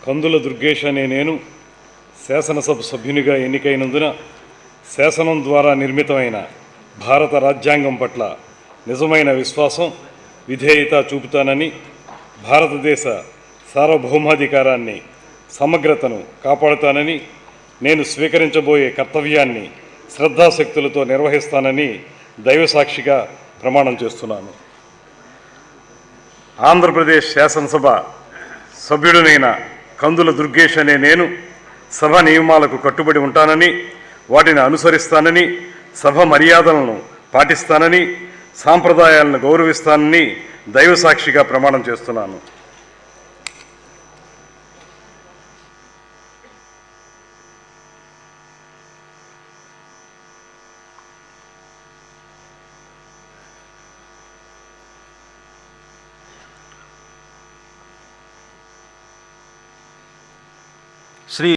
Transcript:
కందుల దుర్గేష్ అనే నేను శాసనసభ సభ్యునిగా ఎన్నికైనందున శాసనం ద్వారా నిర్మితమైన భారత రాజ్యాంగం పట్ల నిజమైన విశ్వాసం, విధేయత చూపుతానని, భారతదేశ సార్వభౌమాధికారాన్ని, సమగ్రతను కాపాడుతానని, నేను స్వీకరించబోయే కర్తవ్యాన్ని శ్రద్ధాశక్తులతో నిర్వహిస్తానని దైవసాక్షిగా ప్రమాణం చేస్తున్నాను. ఆంధ్రప్రదేశ్ శాసనసభ సభ్యుడినైన కందుల దుర్గేష్ అనే నేను సభ నియమాలకు కట్టుబడి ఉంటానని, వాటిని అనుసరిస్తానని, సభ మర్యాదలను పాటిస్తానని, సాంప్రదాయాలను గౌరవిస్తానని దైవసాక్షిగా ప్రమాణం చేస్తున్నాను. శ్రీ